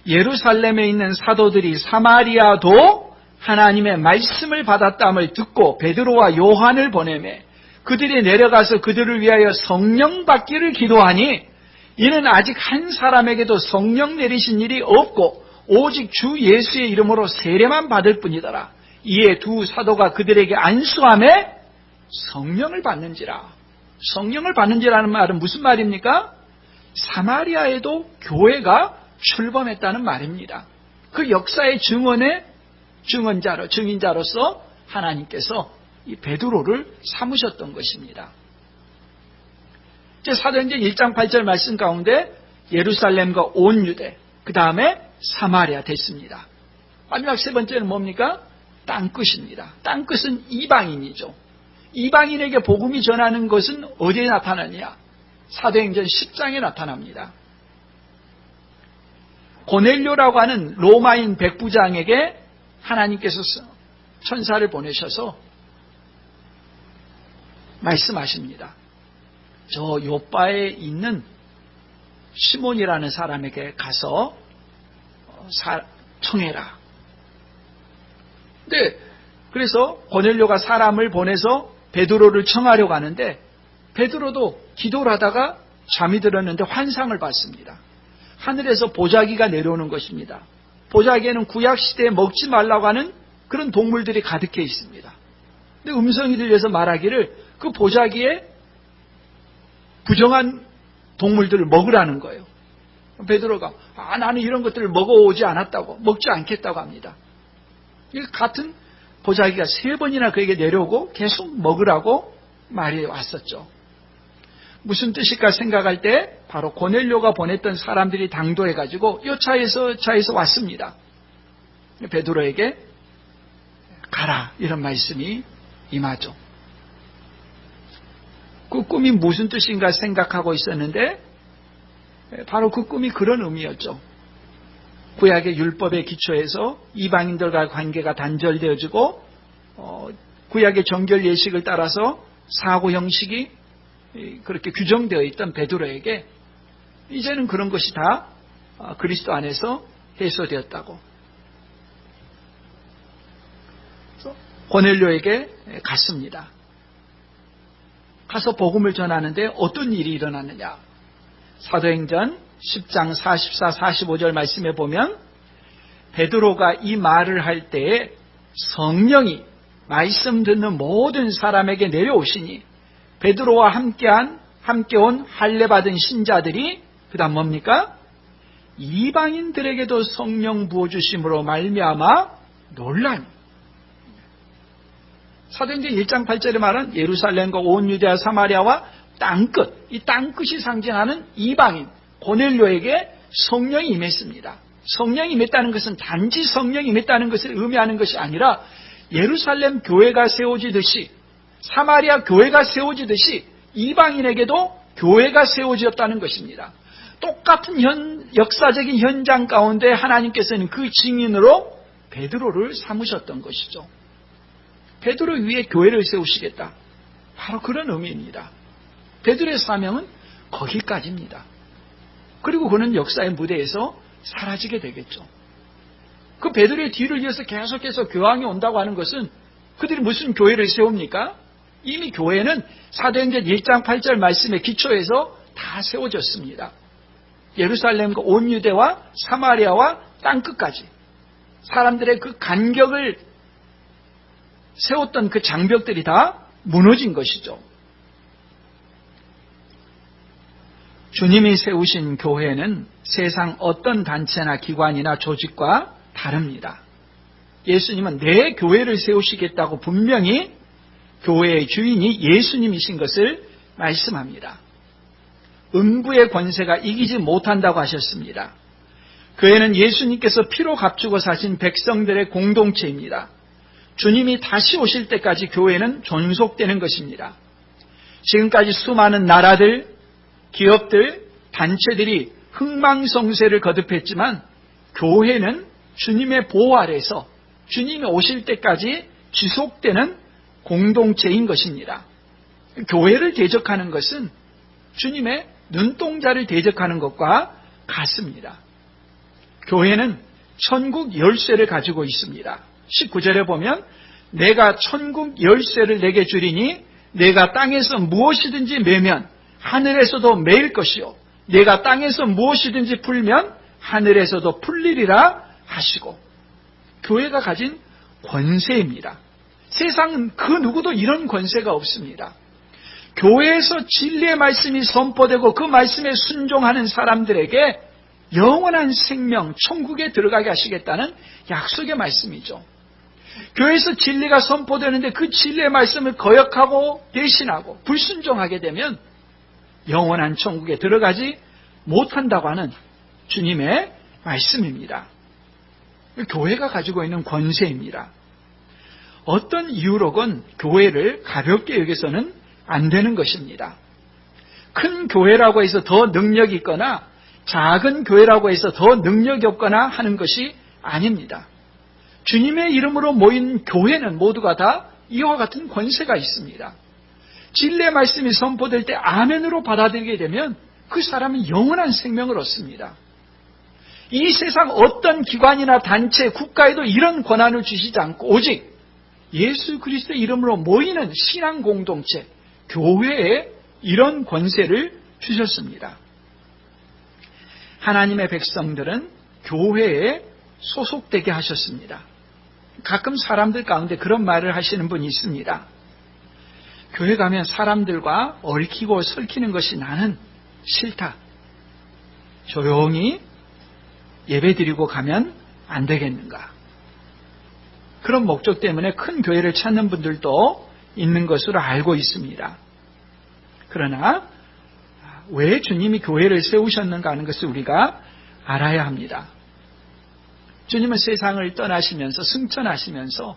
예루살렘에 있는 사도들이 사마리아도 하나님의 말씀을 받았다함을 듣고 베드로와 요한을 보내매 그들이 내려가서 그들을 위하여 성령 받기를 기도하니 이는 아직 한 사람에게도 성령 내리신 일이 없고 오직 주 예수의 이름으로 세례만 받을 뿐이더라. 이에 두 사도가 그들에게 안수하며 성령을 받는지라. 성령을 받는지라는 말은 무슨 말입니까? 사마리아에도 교회가 출범했다는 말입니다. 그 역사의 증인자로서 하나님께서 이 베드로를 삼으셨던 것입니다. 사도행전 1장 8절 말씀 가운데 예루살렘과 온 유대, 그 다음에 사마리아 됐습니다. 마지막 세 번째는 뭡니까? 땅끝입니다. 땅끝은 이방인이죠. 이방인에게 복음이 전하는 것은 어디에 나타나느냐? 사도행전 10장에 나타납니다. 고넬료라고 하는 로마인 백부장에게 하나님께서 천사를 보내셔서 말씀하십니다. 저 요바에 있는 시몬이라는 사람에게 가서 청해라. 근데 그래서 고넬료가 사람을 보내서 베드로를 청하려고 하는데 베드로도 기도를 하다가 잠이 들었는데 환상을 봤습니다. 하늘에서 보자기가 내려오는 것입니다. 보자기에는 구약시대에 먹지 말라고 하는 그런 동물들이 가득해 있습니다. 근데 음성이 들려서 말하기를 그 보자기에 부정한 동물들을 먹으라는 거예요. 베드로가 나는 이런 것들을 먹어오지 않았다고, 먹지 않겠다고 합니다. 같은 보자기가 3번이나 그에게 내려오고 계속 먹으라고 말이 왔었죠. 무슨 뜻일까 생각할 때 바로 고넬료가 보냈던 사람들이 당도해가지고 이 차에서 왔습니다. 베드로에게 가라 이런 말씀이 임하죠. 그 꿈이 무슨 뜻인가 생각하고 있었는데 바로 그 꿈이 그런 의미였죠. 구약의 율법의 기초에서 이방인들과 관계가 단절되어지고 구약의 정결 예식을 따라서 사고 형식이 그렇게 규정되어 있던 베드로에게 이제는 그런 것이 다 그리스도 안에서 해소되었다고. 고넬료에게 갔습니다. 가서 복음을 전하는데 어떤 일이 일어났느냐. 사도행전 10장 44, 45절 말씀에 보면 베드로가 이 말을 할 때에 성령이 말씀 듣는 모든 사람에게 내려오시니 베드로와 함께 온 할례 받은 신자들이 그 다음 뭡니까? 이방인들에게도 성령 부어주심으로 말미암아 놀라니. 사도행전 1장 8절에 말한 예루살렘과 온 유대와 사마리아와 땅끝, 이 땅끝이 상징하는 이방인 고넬료에게 성령이 임했습니다. 성령이 임했다는 것은 단지 성령이 임했다는 것을 의미하는 것이 아니라 예루살렘 교회가 세워지듯이 사마리아 교회가 세워지듯이 이방인에게도 교회가 세워졌다는 것입니다. 똑같은 역사적인 현장 가운데 하나님께서는 그 증인으로 베드로를 삼으셨던 것이죠. 베드로 위에 교회를 세우시겠다. 바로 그런 의미입니다. 베드로의 사명은 거기까지입니다. 그리고 그는 역사의 무대에서 사라지게 되겠죠. 그 베드로의 뒤를 이어서 계속해서 교황이 온다고 하는 것은 그들이 무슨 교회를 세웁니까? 이미 교회는 사도행전 1장 8절 말씀의 기초에서 다 세워졌습니다. 예루살렘과 온 유대와 사마리아와 땅끝까지 사람들의 그 간격을 세웠던 그 장벽들이 다 무너진 것이죠. 주님이 세우신 교회는 세상 어떤 단체나 기관이나 조직과 다릅니다. 예수님은 내 교회를 세우시겠다고 분명히 교회의 주인이 예수님이신 것을 말씀합니다. 음부의 권세가 이기지 못한다고 하셨습니다. 교회는 예수님께서 피로 값주고 사신 백성들의 공동체입니다. 주님이 다시 오실 때까지 교회는 존속되는 것입니다. 지금까지 수많은 나라들, 기업들, 단체들이 흥망성쇠를 거듭했지만 교회는 주님의 보호 아래서 주님이 오실 때까지 지속되는 공동체인 것입니다. 교회를 대적하는 것은 주님의 눈동자를 대적하는 것과 같습니다. 교회는 천국 열쇠를 가지고 있습니다. 19절에 보면 내가 천국 열쇠를 내게 주리니 내가 땅에서 무엇이든지 매면 하늘에서도 매일 것이요 내가 땅에서 무엇이든지 풀면 하늘에서도 풀리리라 하시고, 교회가 가진 권세입니다. 세상은 그 누구도 이런 권세가 없습니다. 교회에서 진리의 말씀이 선포되고 그 말씀에 순종하는 사람들에게 영원한 생명, 천국에 들어가게 하시겠다는 약속의 말씀이죠. 교회에서 진리가 선포되는데 그 진리의 말씀을 거역하고 대신하고 불순종하게 되면 영원한 천국에 들어가지 못한다고 하는 주님의 말씀입니다. 교회가 가지고 있는 권세입니다. 어떤 이유로건 교회를 가볍게 여기서는 안 되는 것입니다. 큰 교회라고 해서 더 능력이 있거나 작은 교회라고 해서 더 능력이 없거나 하는 것이 아닙니다. 주님의 이름으로 모인 교회는 모두가 다 이와 같은 권세가 있습니다. 진리의 말씀이 선포될 때 아멘으로 받아들이게 되면 그 사람은 영원한 생명을 얻습니다. 이 세상 어떤 기관이나 단체, 국가에도 이런 권한을 주시지 않고 오직 예수 그리스도의 이름으로 모이는 신앙 공동체, 교회에 이런 권세를 주셨습니다. 하나님의 백성들은 교회에 소속되게 하셨습니다. 가끔 사람들 가운데 그런 말을 하시는 분이 있습니다. 교회 가면 사람들과 얽히고 설키는 것이 나는 싫다. 조용히 예배드리고 가면 안 되겠는가. 그런 목적 때문에 큰 교회를 찾는 분들도 있는 것으로 알고 있습니다. 그러나 왜 주님이 교회를 세우셨는가 하는 것을 우리가 알아야 합니다. 주님은 세상을 떠나시면서 승천하시면서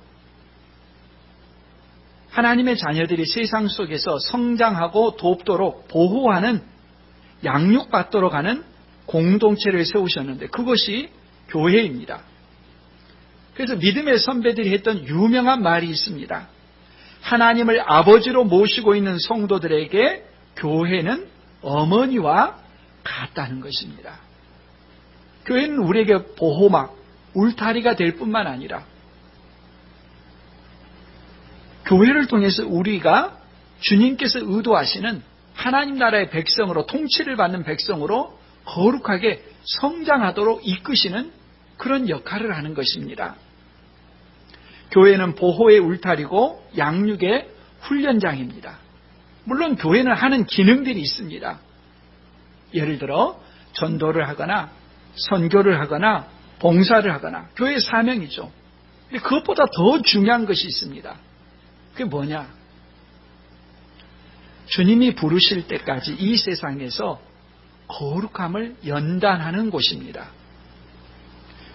하나님의 자녀들이 세상 속에서 성장하고 돕도록 보호하는, 양육받도록 하는 공동체를 세우셨는데 그것이 교회입니다. 그래서 믿음의 선배들이 했던 유명한 말이 있습니다. 하나님을 아버지로 모시고 있는 성도들에게 교회는 어머니와 같다는 것입니다. 교회는 우리에게 보호막, 울타리가 될 뿐만 아니라 교회를 통해서 우리가 주님께서 의도하시는 하나님 나라의 백성으로, 통치를 받는 백성으로 거룩하게 성장하도록 이끄시는 그런 역할을 하는 것입니다. 교회는 보호의 울타리고 양육의 훈련장입니다. 물론 교회는 하는 기능들이 있습니다. 예를 들어 전도를 하거나 선교를 하거나 봉사를 하거나 교회의 사명이죠. 근데 그것보다 더 중요한 것이 있습니다. 그게 뭐냐? 주님이 부르실 때까지 이 세상에서 거룩함을 연단하는 곳입니다.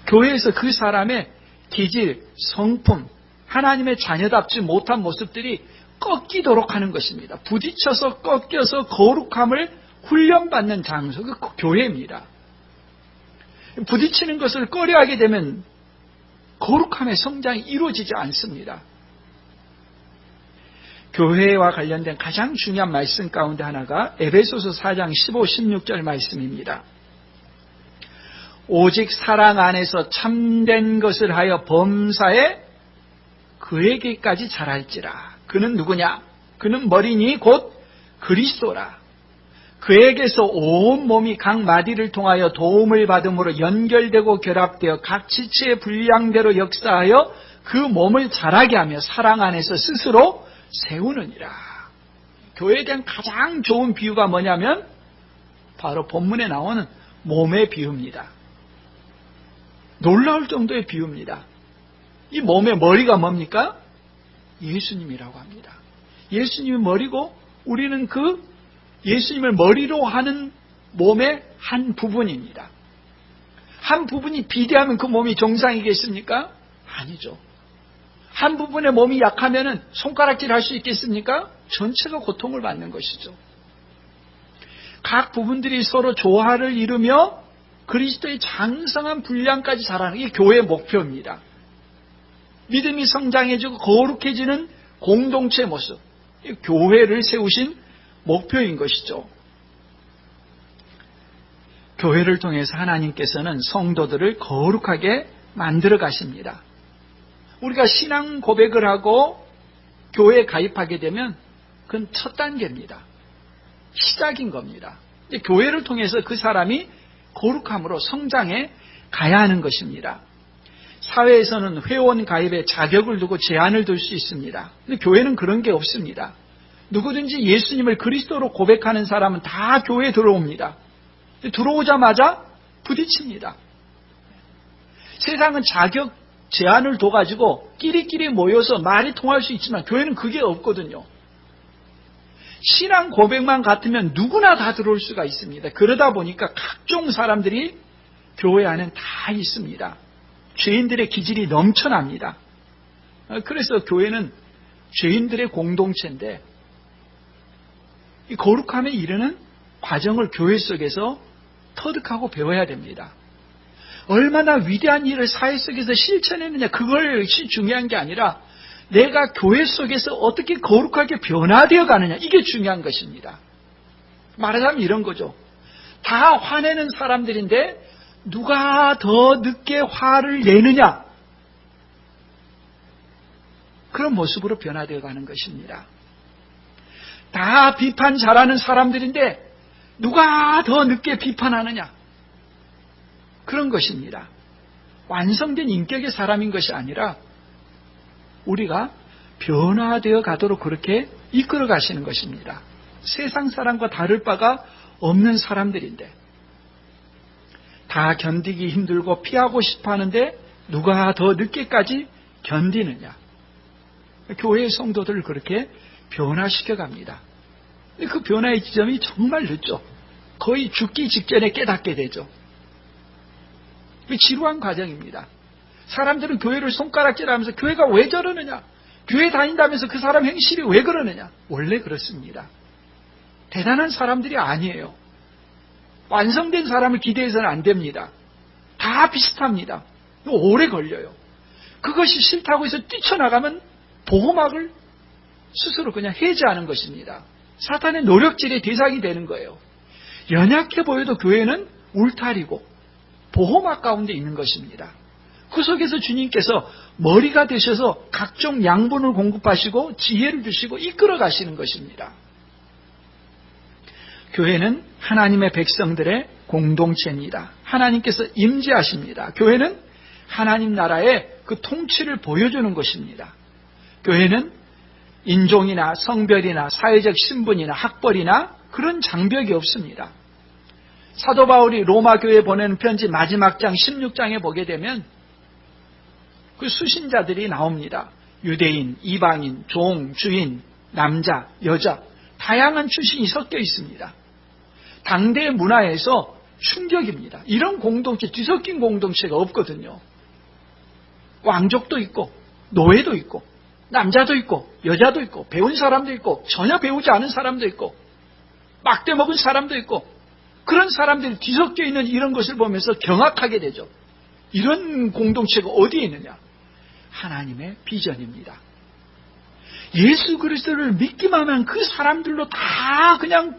교회에서 그 사람의 기질, 성품, 하나님의 자녀답지 못한 모습들이 꺾이도록 하는 것입니다. 부딪혀서 꺾여서 거룩함을 훈련받는 장소, 그 교회입니다. 부딪히는 것을 꺼려하게 되면 거룩함의 성장이 이루어지지 않습니다. 교회와 관련된 가장 중요한 말씀 가운데 하나가 에베소서 4장 15, 16절 말씀입니다. 오직 사랑 안에서 참된 것을 하여 범사에 그에게까지 자랄지라. 그는 누구냐? 그는 머리니 곧 그리스도라. 그에게서 온 몸이 각 마디를 통하여 도움을 받음으로 연결되고 결합되어 각 지체의 분량대로 역사하여 그 몸을 자라게 하며 사랑 안에서 스스로 세우느니라. 교회에 대한 가장 좋은 비유가 뭐냐면 바로 본문에 나오는 몸의 비유입니다. 놀라울 정도의 비유입니다. 이 몸의 머리가 뭡니까? 예수님이라고 합니다. 예수님이 머리고 우리는 그 예수님을 머리로 하는 몸의 한 부분입니다. 한 부분이 비대하면 그 몸이 정상이겠습니까? 아니죠. 한 부분의 몸이 약하면 손가락질 할 수 있겠습니까? 전체가 고통을 받는 것이죠. 각 부분들이 서로 조화를 이루며 그리스도의 장성한 분량까지 자라는 게 교회의 목표입니다. 믿음이 성장해지고 거룩해지는 공동체의 모습, 교회를 세우신 목표인 것이죠. 교회를 통해서 하나님께서는 성도들을 거룩하게 만들어 가십니다. 우리가 신앙 고백을 하고 교회에 가입하게 되면 그건 첫 단계입니다. 시작인 겁니다. 교회를 통해서 그 사람이 거룩함으로 성장해 가야 하는 것입니다. 사회에서는 회원 가입에 자격을 두고 제한을 둘 수 있습니다. 근데 교회는 그런 게 없습니다. 누구든지 예수님을 그리스도로 고백하는 사람은 다 교회에 들어옵니다. 들어오자마자 부딪힙니다. 세상은 자격 제한을 둬가지고 끼리끼리 모여서 말이 통할 수 있지만 교회는 그게 없거든요. 신앙 고백만 같으면 누구나 다 들어올 수가 있습니다. 그러다 보니까 각종 사람들이 교회 안에 다 있습니다. 죄인들의 기질이 넘쳐납니다. 그래서 교회는 죄인들의 공동체인데 이 거룩함에 이르는 과정을 교회 속에서 터득하고 배워야 됩니다. 얼마나 위대한 일을 사회 속에서 실천했느냐, 그것이 중요한 게 아니라 내가 교회 속에서 어떻게 거룩하게 변화되어 가느냐, 이게 중요한 것입니다. 말하자면 이런 거죠. 다 화내는 사람들인데 누가 더 늦게 화를 내느냐, 그런 모습으로 변화되어 가는 것입니다. 다 비판 잘하는 사람들인데 누가 더 늦게 비판하느냐, 그런 것입니다. 완성된 인격의 사람인 것이 아니라 우리가 변화되어 가도록 그렇게 이끌어 가시는 것입니다. 세상 사람과 다를 바가 없는 사람들인데 다 견디기 힘들고 피하고 싶어 하는데 누가 더 늦게까지 견디느냐. 교회의 성도들을 그렇게 변화시켜 갑니다. 근데 그 변화의 지점이 정말 늦죠. 거의 죽기 직전에 깨닫게 되죠. 지루한 과정입니다. 사람들은 교회를 손가락질하면서 교회가 왜 저러느냐, 교회 다닌다면서 그 사람 행실이 왜 그러느냐. 원래 그렇습니다. 대단한 사람들이 아니에요. 완성된 사람을 기대해서는 안 됩니다. 다 비슷합니다. 오래 걸려요. 그것이 싫다고 해서 뛰쳐나가면 보호막을 스스로 그냥 해제하는 것입니다. 사탄의 노력질의 대상이 되는 거예요. 연약해 보여도 교회는 울타리고 보호막 가운데 있는 것입니다. 그 속에서 주님께서 머리가 되셔서 각종 양분을 공급하시고 지혜를 주시고 이끌어 가시는 것입니다. 교회는 하나님의 백성들의 공동체입니다. 하나님께서 임재하십니다. 교회는 하나님 나라의 그 통치를 보여주는 것입니다. 교회는 인종이나 성별이나 사회적 신분이나 학벌이나 그런 장벽이 없습니다. 사도 바울이 로마 교회에 보내는 편지 마지막 장 16장에 보게 되면 그 수신자들이 나옵니다. 유대인, 이방인, 종, 주인, 남자, 여자, 다양한 출신이 섞여 있습니다. 당대의 문화에서 충격입니다. 이런 공동체, 뒤섞인 공동체가 없거든요. 왕족도 있고 노예도 있고 남자도 있고 여자도 있고 배운 사람도 있고 전혀 배우지 않은 사람도 있고 막대 먹은 사람도 있고 그런 사람들이 뒤섞여 있는 이런 것을 보면서 경악하게 되죠. 이런 공동체가 어디에 있느냐? 하나님의 비전입니다. 예수 그리스도를 믿기만 하면 그 사람들로 다 그냥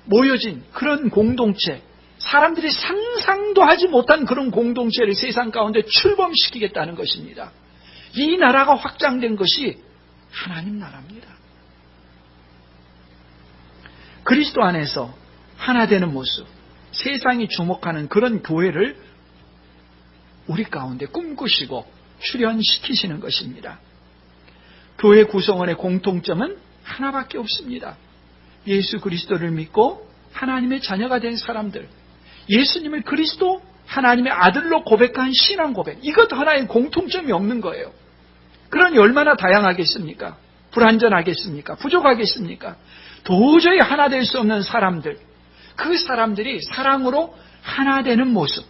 모여진 그런 공동체, 사람들이 상상도 하지 못한 그런 공동체를 세상 가운데 출범시키겠다는 것입니다. 이 나라가 확장된 것이 하나님 나라입니다. 그리스도 안에서 하나 되는 모습, 세상이 주목하는 그런 교회를 우리 가운데 꿈꾸시고 출현시키시는 것입니다. 교회 구성원의 공통점은 하나밖에 없습니다. 예수 그리스도를 믿고 하나님의 자녀가 된 사람들, 예수님을 그리스도 하나님의 아들로 고백한 신앙 고백, 이것 하나의 공통점이 없는 거예요. 그러니 얼마나 다양하겠습니까? 불완전하겠습니까? 부족하겠습니까? 도저히 하나 될 수 없는 사람들, 그 사람들이 사랑으로 하나 되는 모습,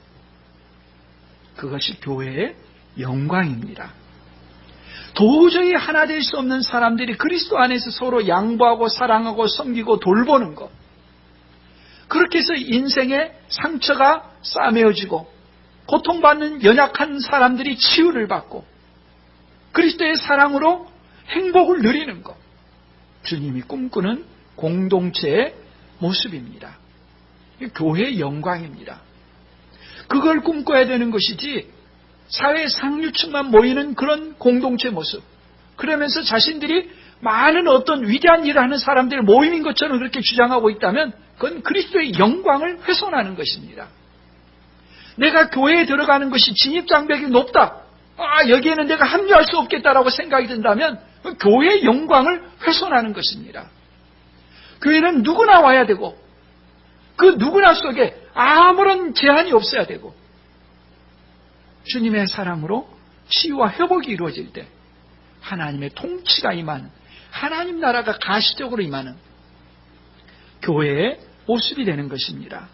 그것이 교회의 영광입니다. 도저히 하나 될 수 없는 사람들이 그리스도 안에서 서로 양보하고 사랑하고 섬기고 돌보는 것, 그렇게 해서 인생의 상처가 싸매어지고 고통받는 연약한 사람들이 치유를 받고 그리스도의 사랑으로 행복을 누리는 것, 주님이 꿈꾸는 공동체의 모습입니다. 교회의 영광입니다. 그걸 꿈꿔야 되는 것이지 사회 상류층만 모이는 그런 공동체 모습, 그러면서 자신들이 많은 어떤 위대한 일을 하는 사람들의 모임인 것처럼 그렇게 주장하고 있다면 그건 그리스도의 영광을 훼손하는 것입니다. 내가 교회에 들어가는 것이 진입장벽이 높다, 여기에는 내가 합류할 수 없겠다라고 생각이 든다면 교회의 영광을 훼손하는 것입니다. 교회는 누구나 와야 되고 그 누구나 속에 아무런 제한이 없어야 되고 주님의 사랑으로 치유와 회복이 이루어질 때 하나님의 통치가 임하는, 하나님 나라가 가시적으로 임하는 교회의 모습이 되는 것입니다.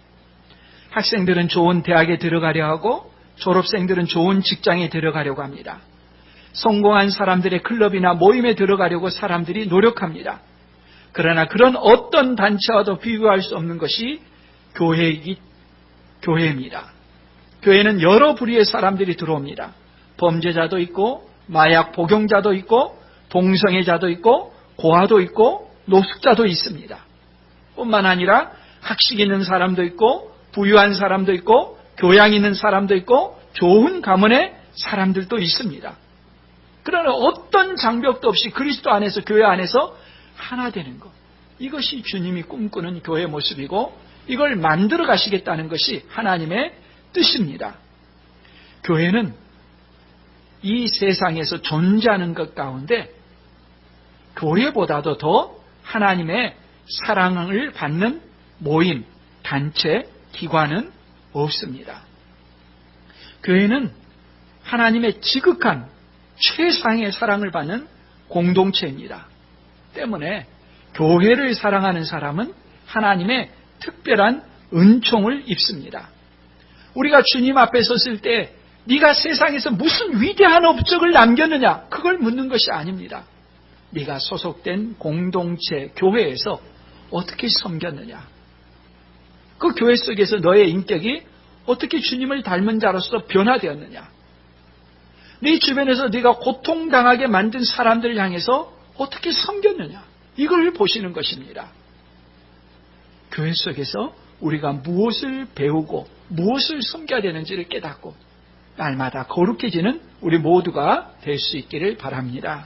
학생들은 좋은 대학에 들어가려 하고 졸업생들은 좋은 직장에 들어가려고 합니다. 성공한 사람들의 클럽이나 모임에 들어가려고 사람들이 노력합니다. 그러나 그런 어떤 단체와도 비교할 수 없는 것이 교회입니다. 교회는 여러 부류의 사람들이 들어옵니다. 범죄자도 있고 마약 복용자도 있고 동성애자도 있고 고아도 있고 노숙자도 있습니다. 뿐만 아니라 학식 있는 사람도 있고 부유한 사람도 있고 교양 있는 사람도 있고 좋은 가문의 사람들도 있습니다. 그러나 어떤 장벽도 없이 그리스도 안에서, 교회 안에서 하나 되는 것, 이것이 주님이 꿈꾸는 교회 모습이고 이걸 만들어 가시겠다는 것이 하나님의 뜻입니다. 교회는 이 세상에서 존재하는 것 가운데 교회보다도 더 하나님의 사랑을 받는 모임, 단체, 기관은 없습니다. 교회는 하나님의 지극한 최상의 사랑을 받는 공동체입니다. 때문에 교회를 사랑하는 사람은 하나님의 특별한 은총을 입습니다. 우리가 주님 앞에 섰을 때 네가 세상에서 무슨 위대한 업적을 남겼느냐, 그걸 묻는 것이 아닙니다. 네가 소속된 공동체, 교회에서 어떻게 섬겼느냐, 그 교회 속에서 너의 인격이 어떻게 주님을 닮은 자로서 변화되었느냐, 네 주변에서 네가 고통당하게 만든 사람들을 향해서 어떻게 섬겼느냐, 이걸 보시는 것입니다. 교회 속에서 우리가 무엇을 배우고 무엇을 섬겨야 되는지를 깨닫고 날마다 거룩해지는 우리 모두가 될 수 있기를 바랍니다.